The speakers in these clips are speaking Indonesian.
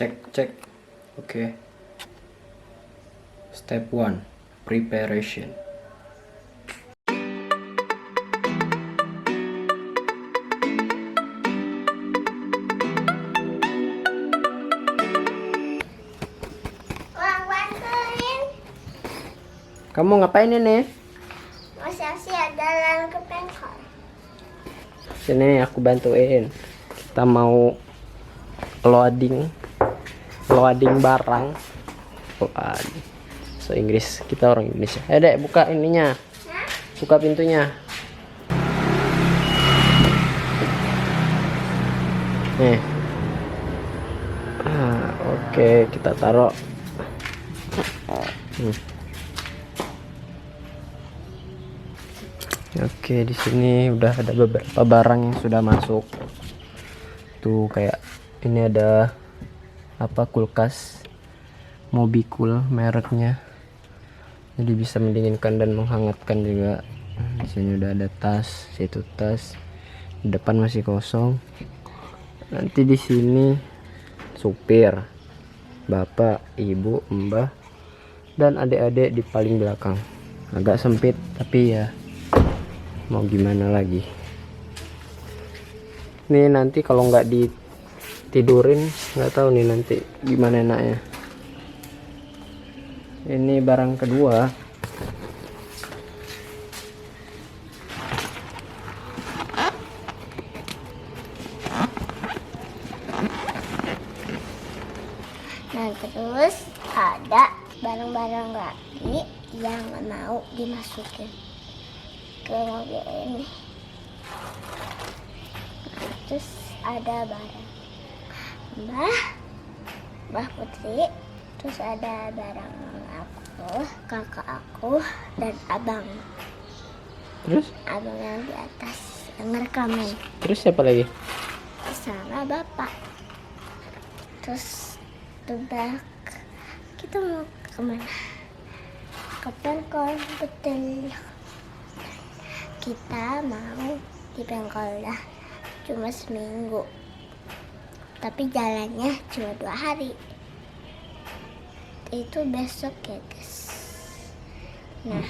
Cek. Oke. Step 1, preparation. Kamu ngapain ini? Mau siap-siap jalan ke bengkel. Sini aku bantuin. Kita mau loading barang. So Inggris, kita orang Indonesia. Dek, buka ininya. Buka pintunya. Nih. Oke, kita taruh. Oke, di sini udah ada beberapa barang yang sudah masuk. Tuh kayak ini ada apa, kulkas Mobicool mereknya. Jadi bisa mendinginkan dan menghangatkan juga. Di sini udah ada tas, situ tas. Di depan masih kosong. Nanti di sini supir, bapak, ibu, mbah, dan adik-adik di paling belakang. Agak sempit tapi ya mau gimana lagi. Nih nanti kalau nggak ditidurin, nggak tahu nih nanti gimana enaknya. Ini barang kedua. Nah terus ada barang-barang lagi yang mau dimasukin ke mobil ini. Terus ada barang Mbah Putri, terus ada barang aku, kakak aku, dan abang. Terus? Abang yang di atas yang ngerekamin. Terus siapa lagi? Sama bapak. Terus tebak kita mau kemana? Ke bengkel, betul. Kita mau di bengkel dah cuma seminggu, tapi jalannya cuma 2 hari. Itu besok ya guys. Nah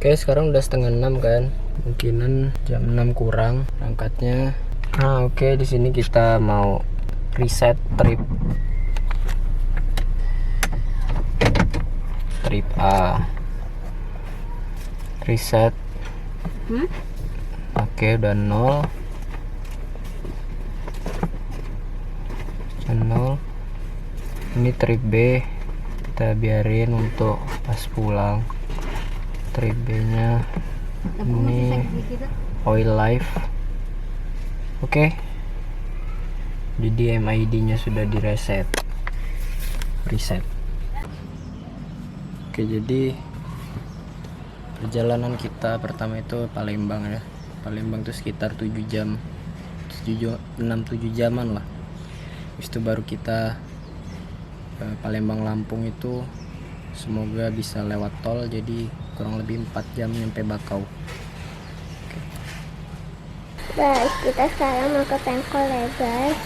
Oke, sekarang udah 5:30 kan, mungkinan jam 6 kurang berangkatnya. Oke, di sini kita mau reset trip A. Reset. Oke, udah 0. 0. Ini trip B, kita biarin untuk pas pulang. Trip B nya ini oil life. Oke. Jadi MID nya sudah reset. Oke, jadi perjalanan kita pertama itu Palembang ya. Palembang itu sekitar 7 jam, 6-7 jaman lah. Habis itu baru kita Palembang Lampung itu semoga bisa lewat tol, jadi kurang lebih 4 jam nyampe Bakau. guys, kita sekarang mau ke bengkel ya guys.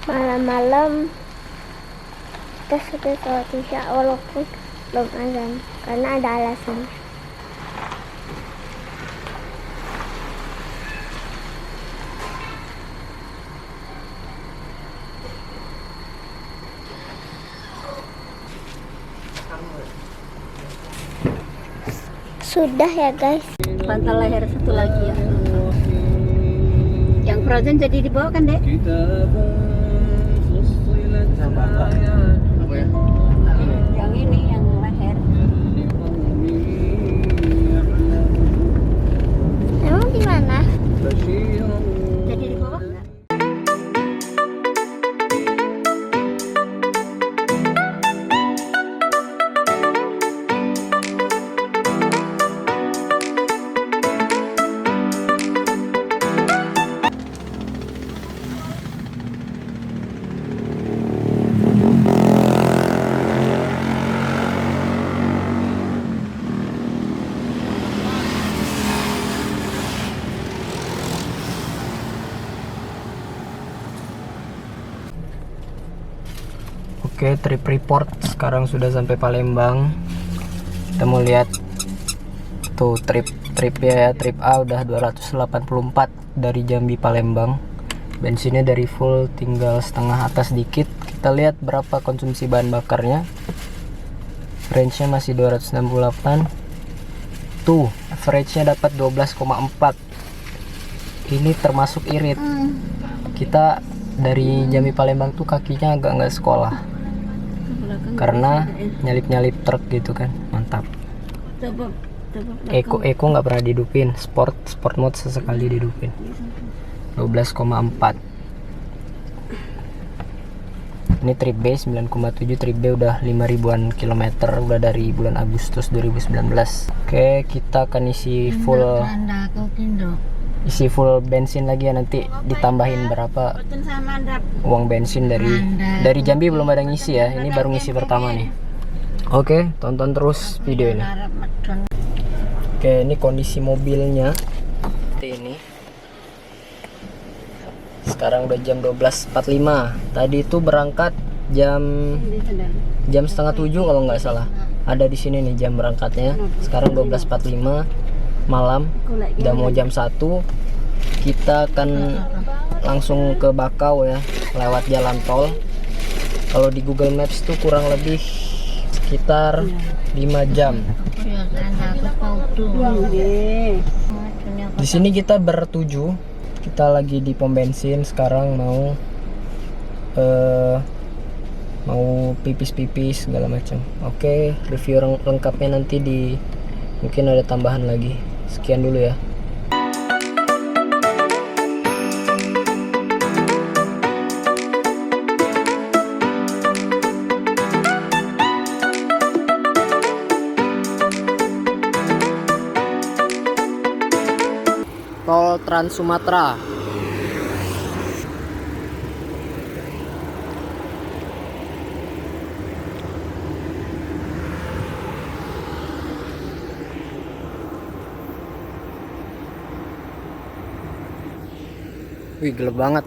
Malam-malam kita sudah sholat isya walaupun belum azan karena ada alasan. Sudah ya guys. Bantal leher satu lagi ya. Yang frozen jadi dibawa kan, Dek? Yang ini yang leher. Oke, trip report sekarang sudah sampai Palembang. Kita mau lihat tuh tripnya ya. Trip A udah 284 dari Jambi Palembang. Bensinnya dari full tinggal setengah atas dikit. Kita lihat berapa konsumsi bahan bakarnya. Range-nya masih 268. Tuh, average-nya dapat 12,4. Ini termasuk irit. Kita dari Jambi Palembang tuh kakinya agak nggak sekolah karena nyalip truk gitu kan. Mantap. Eko nggak pernah dihidupin. Sport mode sesekali dihidupin. 12,4. Ini trip B 9,7. Trip B udah 5.000-an kilometer, udah dari bulan Agustus 2019. Oke, kita akan isi full bensin lagi ya, nanti ditambahin berapa uang bensin dari Jambi. Belum ada ngisi ya, ini baru ngisi pertama nih. Oke, tonton terus video ini. Oke, ini kondisi mobilnya ini. Sekarang udah jam 12.45. Tadi itu berangkat jam setengah 7 kalau nggak salah. Ada di sini nih jam berangkatnya. Sekarang 12.45 malam. Udah mau jam 1. Kita akan langsung ke Bakau ya, lewat jalan tol. Kalau di Google Maps tuh kurang lebih sekitar 5 jam. Di sini kita bertujuh. Kita lagi di pom bensin sekarang, mau pipis segala macam. Oke, review lengkapnya nanti mungkin ada tambahan lagi. Sekian dulu ya. Tol Trans Sumatera. Wih, gelap banget.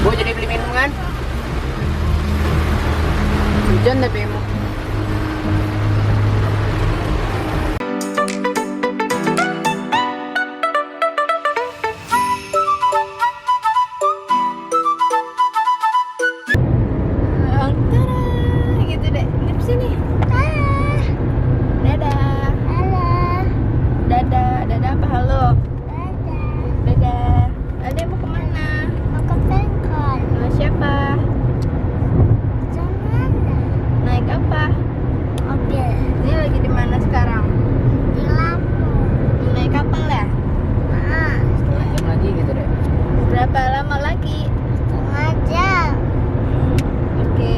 Bu, jadi beli minum kan? Hujan tapi mau. Gitu deh. Lip sini. Dadah. Halo. Dadah apa halo? Dadah. Ade mau kemana? Mau ke bengkel. Sama siapa? Sama Naik apa? mobil. Ini lagi di mana sekarang? Di Lampung. Naik kapal ya? Setengah jam lagi gitu deh. Berapa lama lagi? Setengah jam. Oke.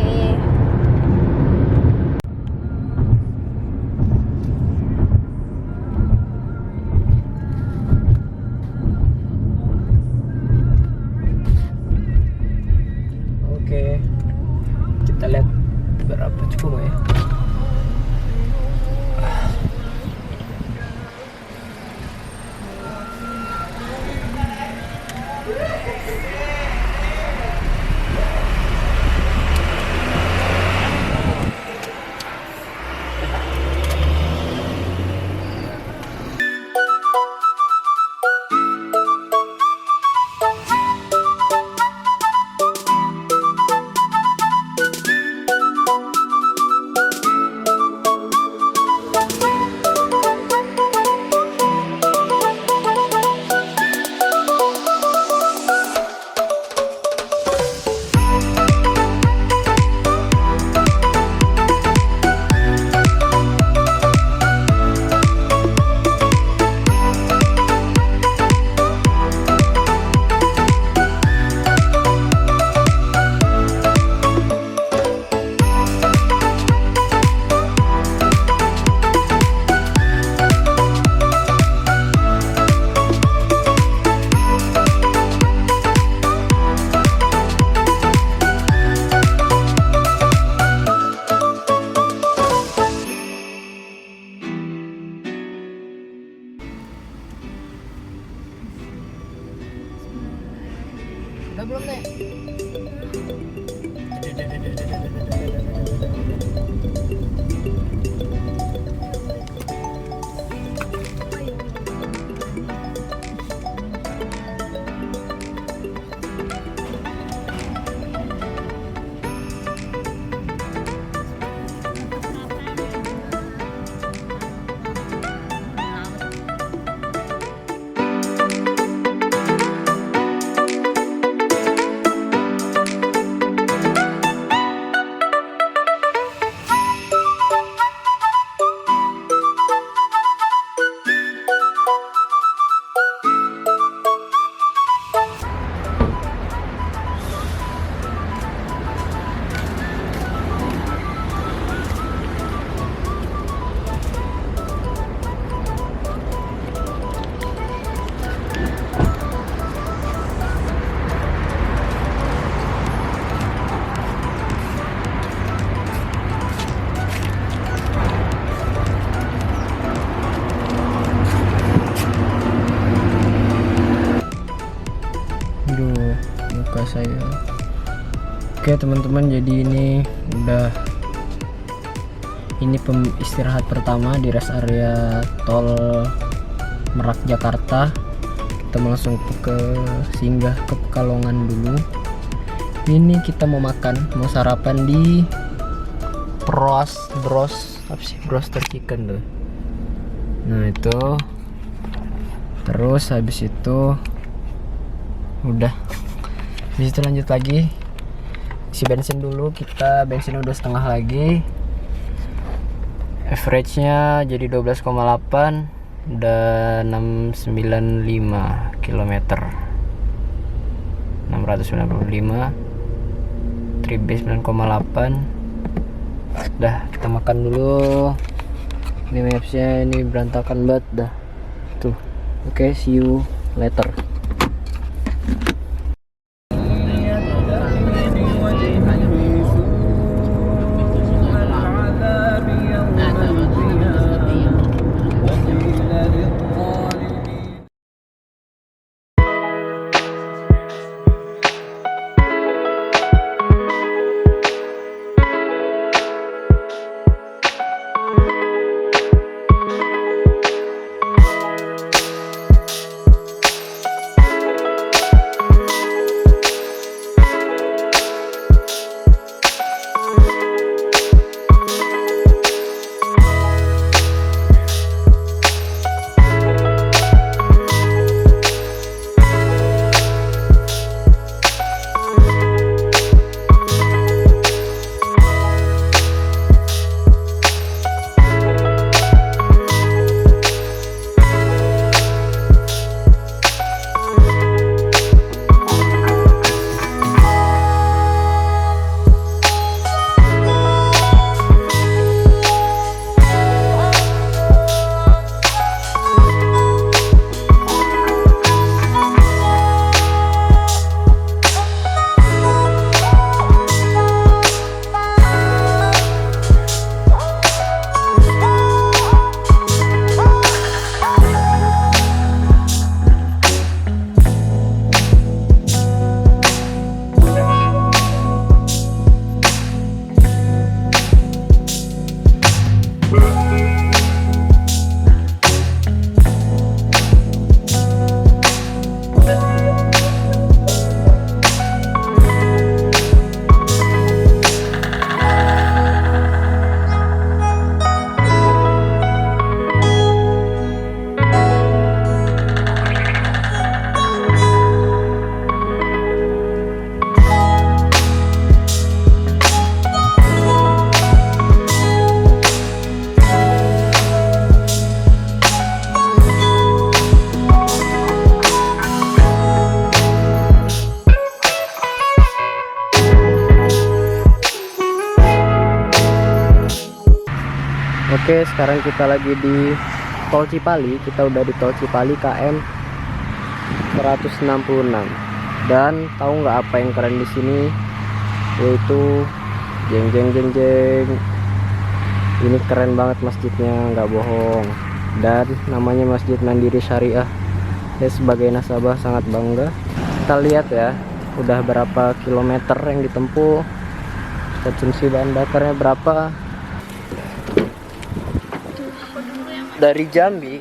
Udah belum deh? Aduh, muka saya. Oke teman-teman, jadi ini udah istirahat pertama di rest area tol Merak Jakarta. Kita langsung ke singgah ke Pekalongan dulu. Ini kita mau makan, mau sarapan di bros apa sih, Broster Chicken tuh. Nah itu, terus habis itu udah, habis itu lanjut lagi isi bensin dulu. Kita bensin udah setengah lagi, average nya jadi 12,8, udah 695 km, 695, trip base 9,8. Dah, kita makan dulu. Ini mapsnya ini berantakan banget dah tuh. Oke, see you later. Oke, sekarang kita lagi di Tol Cipali. Kita udah di Tol Cipali KM 166. Dan tahu nggak apa yang keren di sini? Yaitu jeng jeng jeng jeng. Ini keren banget masjidnya, nggak bohong. Dan namanya Masjid Mandiri Syariah. Saya sebagai nasabah sangat bangga. Kita lihat ya, udah berapa kilometer yang ditempuh, konsumsi bahan bakarnya berapa. Dari Jambi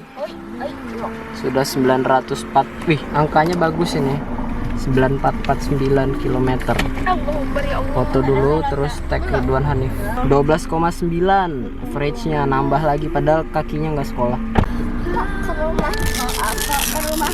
sudah 904. Wih, angkanya bagus ini. 9449 km. Foto dulu terus tag Ridwan Hanif. 12,9 average-nya, nambah lagi padahal kakinya nggak sekolah. Ke rumah. Ke rumah.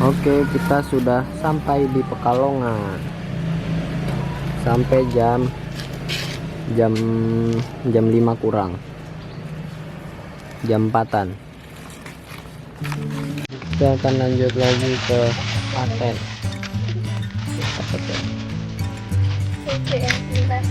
Oke, kita sudah sampai di Pekalongan. Sampai jam 5 kurang. Jam 4-an. Kita akan lanjut lagi ke Klaten. Oke, bentar.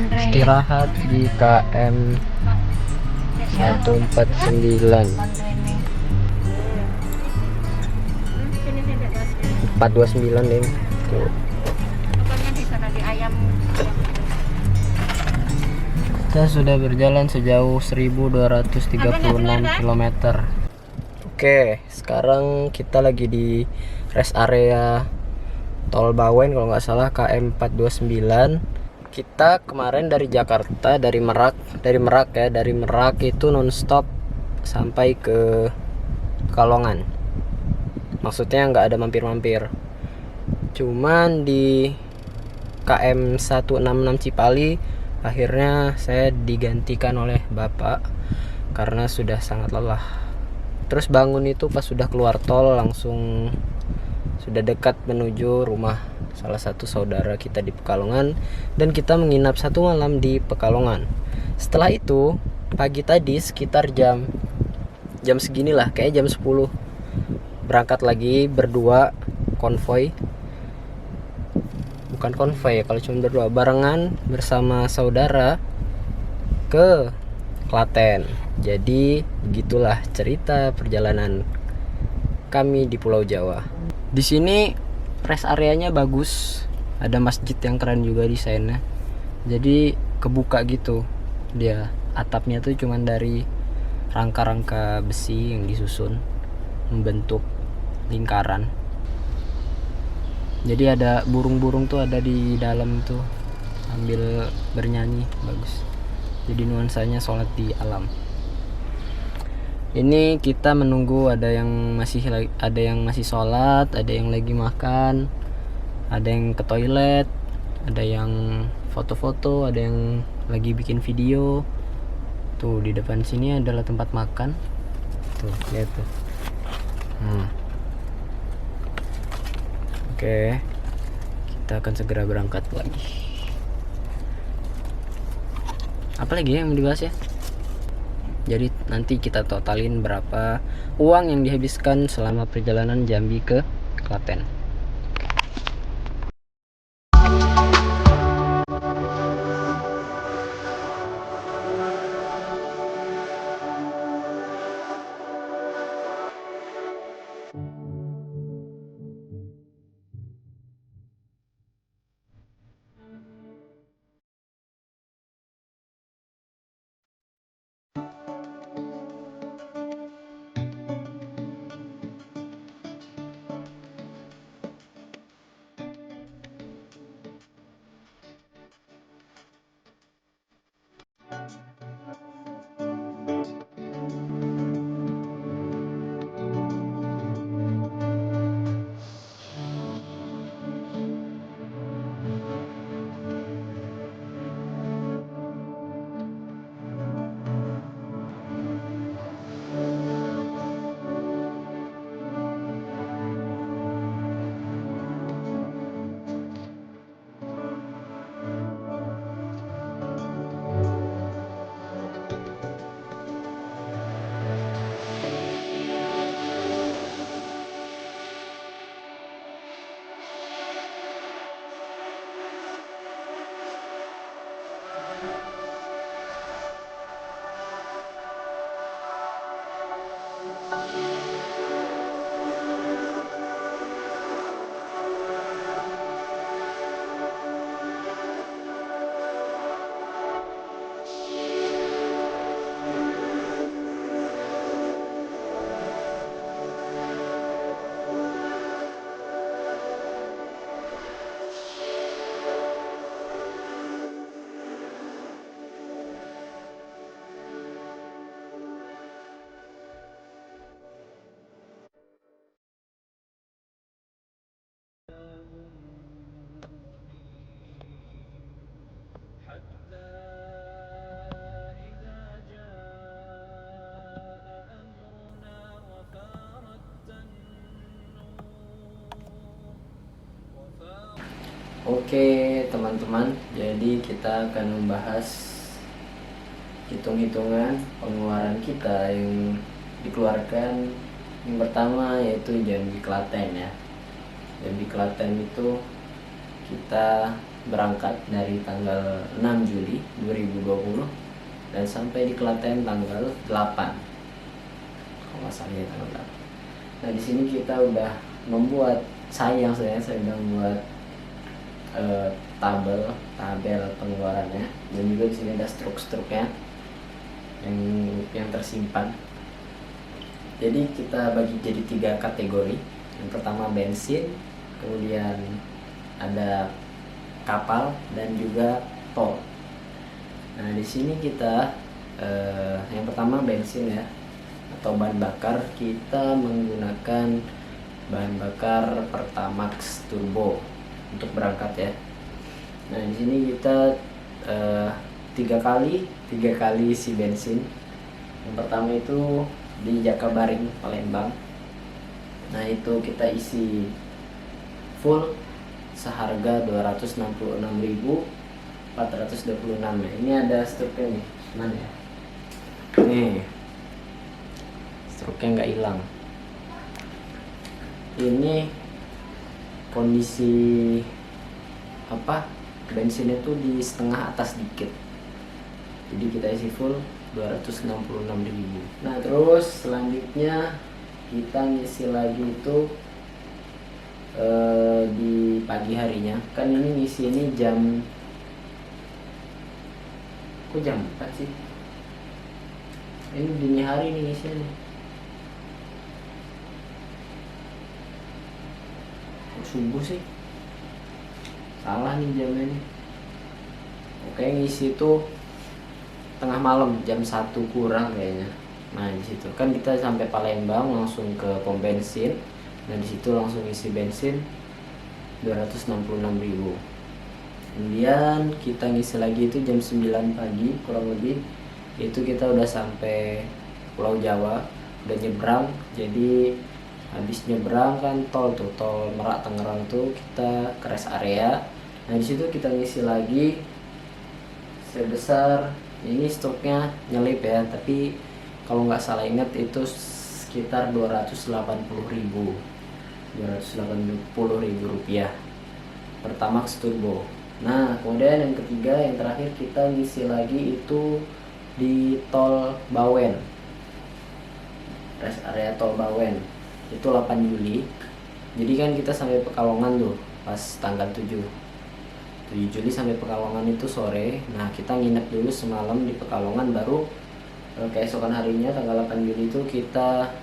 istirahat di KM 149 429 deh. Tuh. Kita sudah berjalan sejauh 1236 km. Oke, sekarang kita lagi di rest area Tol Bawen kalau nggak salah, KM 429. Kita kemarin dari Jakarta, dari Merak itu nonstop sampai ke Pekalongan. Maksudnya nggak ada mampir-mampir. Cuman di KM 166 Cipali akhirnya saya digantikan oleh bapak karena sudah sangat lelah. Terus bangun itu pas sudah keluar tol, langsung sudah dekat menuju rumah salah satu saudara kita di Pekalongan, dan kita menginap 1 malam di Pekalongan. Setelah itu pagi tadi sekitar jam seginilah, kayak jam 10, berangkat lagi berdua, konvoy. Bukan konvoy ya kalau cuma berdua, barengan bersama saudara ke Klaten. Jadi begitulah cerita perjalanan kami di Pulau Jawa. Di sini rest areanya bagus, ada masjid yang keren juga desainnya. Jadi kebuka gitu, dia atapnya tuh cuman dari rangka-rangka besi yang disusun membentuk lingkaran. Jadi ada burung-burung tuh ada di dalam tuh sambil bernyanyi, bagus. Jadi nuansanya sholat di alam. Ini kita menunggu, ada yang masih sholat, ada yang lagi makan, ada yang ke toilet, ada yang foto-foto, ada yang lagi bikin video. Tuh di depan sini adalah tempat makan. Tuh lihat tuh. Oke, kita akan segera berangkat lagi. Apa lagi yang mau dibahas ya? Jadi nanti kita totalin berapa uang yang dihabiskan selama perjalanan Jambi ke Klaten. Oke teman-teman, jadi kita akan membahas hitung-hitungan pengeluaran kita yang dikeluarkan. Yang pertama yaitu Jambi Klaten ya. Jambi Klaten itu kita berangkat dari tanggal 6 Juli 2020 dan sampai di Klaten tanggal 8. Kalau nggak salah ya tanggal 8. Nah di sini kita udah membuat, saya udah membuat tabel pengeluarannya, dan juga di sini ada struk-struknya yang tersimpan. Jadi kita bagi jadi 3 kategori. Yang pertama bensin, kemudian ada kapal, dan juga tol. Nah di sini kita yang pertama bensin ya, atau bahan bakar. Kita menggunakan bahan bakar Pertamax Turbo untuk berangkat ya. Nah di sini kita 3 kali isi bensin. Yang pertama itu di Jakabaring Palembang. Nah itu kita isi full seharga 266.426. Nah, ini ada struknya nih, mana ya? Nih, struknya nggak hilang. Ini kondisi bensinnya tuh di setengah atas dikit, jadi kita isi full 266.000. Nah terus selanjutnya kita ngisi lagi itu di pagi harinya. Kan ini ngisi ini jam, kok jam 4 sih? Ini dini hari nih ngisinya nih. Kok subuh sih? Salah nih jamnya nih. Oke, ngisi itu tengah malam, jam 1 kurang kayaknya. Nah di situ kan kita sampai Palembang langsung ke pom bensin. Nah di situ langsung isi bensin 266.000. Kemudian kita ngisi lagi itu jam 9 pagi kurang lebih. Itu kita udah sampai Pulau Jawa, udah nyebrang. Jadi habis nyebrang kan tol Merak Tangerang tuh, kita ke rest area. Nah di situ kita ngisi lagi sebesar, ini stoknya nyelip ya, tapi kalau nggak salah ingat itu sekitar 280.000 rupiah Pertamax Turbo. Nah kemudian yang ketiga, yang terakhir, kita ngisi lagi itu di tol Bawen, rest area tol Bawen itu 8 Juli. Jadi kan kita sampai Pekalongan tuh pas tanggal 7 Juli sampai Pekalongan itu sore. Nah kita nginep dulu semalam di Pekalongan, baru keesokan harinya tanggal 8 Juli itu kita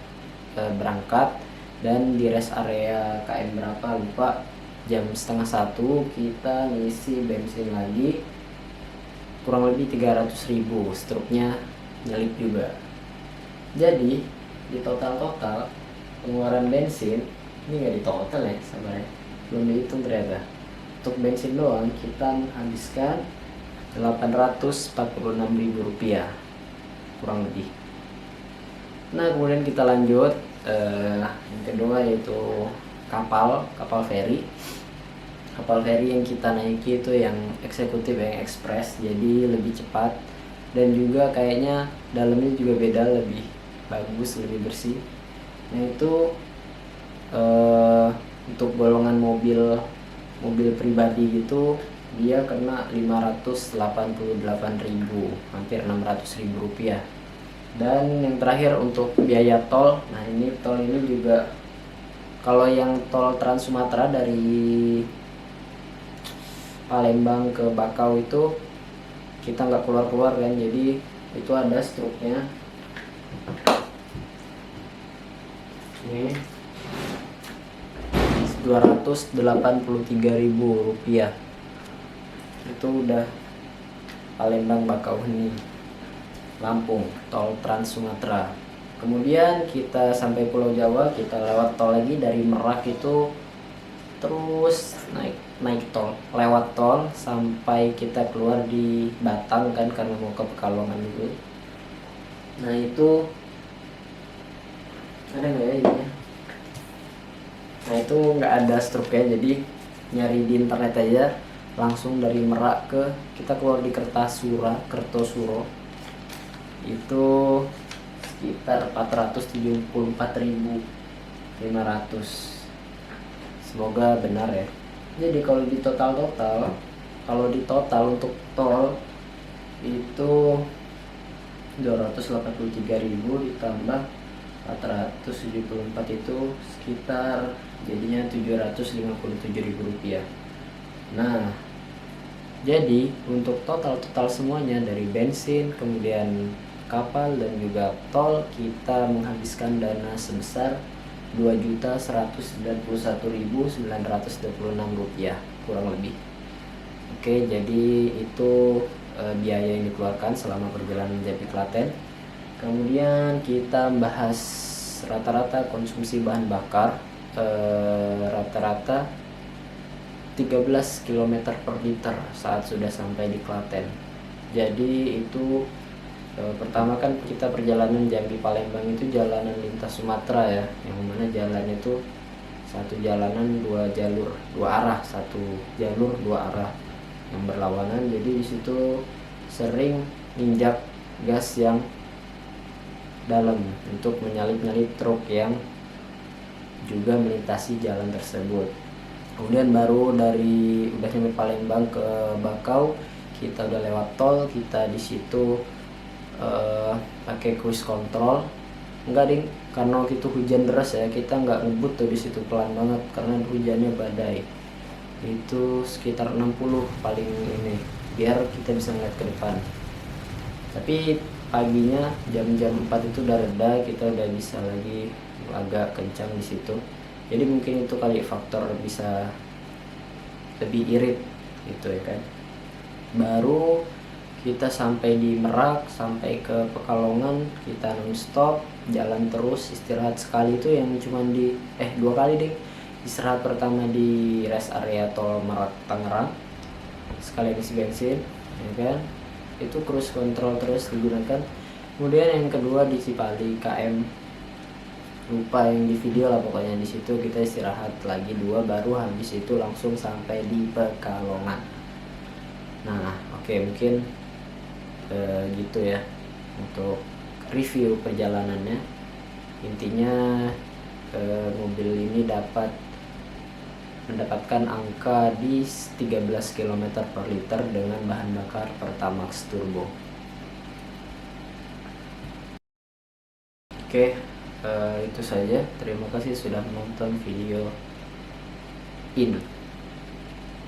berangkat. Dan di rest area KM berapa lupa, jam setengah 1 kita ngisi bensin lagi kurang lebih 300.000. Struknya nyelip juga. Jadi di total pengeluaran bensin ini nggak di total ya, sabar ya, belum dihitung ternyata. Untuk bensin doang kita menghabiskan 846.000 rupiah kurang lebih. Nah kemudian kita lanjut yang kedua, yaitu kapal feri. Kapal feri yang kita naiki itu yang eksekutif, yang ekspres, jadi lebih cepat, dan juga kayaknya dalamnya juga beda, lebih bagus, lebih bersih. Nah itu untuk golongan mobil pribadi gitu dia kena 588.000, hampir 600.000 rupiah. Dan yang terakhir untuk biaya tol. Nah ini tol ini juga, kalau yang tol Trans Sumatera dari Palembang ke Bakau itu kita nggak keluar kan, jadi itu ada struknya. Ini 283.000 rupiah. Itu udah Palembang Bakau ini, Lampung, tol Trans Sumatera. Kemudian kita sampai Pulau Jawa, kita lewat tol lagi dari Merak itu, terus naik tol, lewat tol sampai kita keluar di Batang kan, karena mau ke Pekalongan dulu. Nah itu ada nggak ya ini? Nah itu nggak ada struknya, jadi nyari di internet aja, langsung dari Merak ke, kita keluar di Kertosuro itu sekitar 474.500. Semoga benar ya. Jadi kalau di total kalau di total untuk tol itu 283.000 ditambah 474 itu sekitar jadinya 757.000 rupiah. Nah, jadi untuk total semuanya dari bensin, kemudian kapal dan juga tol, kita menghabiskan dana sebesar 2.191.926 rupiah kurang lebih. Oke, jadi itu biaya yang dikeluarkan selama perjalanan Jambi Klaten. Kemudian kita bahas rata-rata konsumsi bahan bakar, rata-rata 13 km per liter saat sudah sampai di Klaten. Jadi itu pertama kan kita perjalanan Jambi Palembang itu jalanan lintas Sumatera ya, yang mana jalannya itu satu jalanan dua jalur dua arah, satu jalur dua arah yang berlawanan. Jadi di situ sering injak gas yang dalam untuk menyalip-nyalip truk yang juga melintasi jalan tersebut. Kemudian baru dari udah sampai Palembang ke Bakau, kita udah lewat tol, kita di situ pakai cruise control. Enggak ding, karena waktu itu hujan deras ya, kita nggak ngebut tuh di situ, pelan banget karena hujannya badai. Itu sekitar 60 paling ini, biar kita bisa ngeliat ke depan. Tapi paginya jam-jam 4 itu udah reda, kita udah bisa lagi agak kencang di situ. Jadi mungkin itu kali faktor bisa lebih irit gitu ya kan. Baru kita sampai di Merak, sampai ke Pekalongan, kita non-stop jalan terus, istirahat sekali itu yang cuman di dua kali deh. Istirahat pertama di rest area tol Merak Tangerang, sekali isi bensin ya kan, itu cruise control terus digunakan. Kemudian yang kedua di Cipali KM, lupa yang di video lah, pokoknya di situ kita istirahat lagi dua, baru habis itu langsung sampai di Pekalongan. Nah oke, mungkin gitu ya untuk review perjalanannya. Intinya mobil ini mendapatkan angka di 13 km per liter dengan bahan bakar Pertamax turbo. Oke, itu saja. Terima kasih sudah menonton video ini.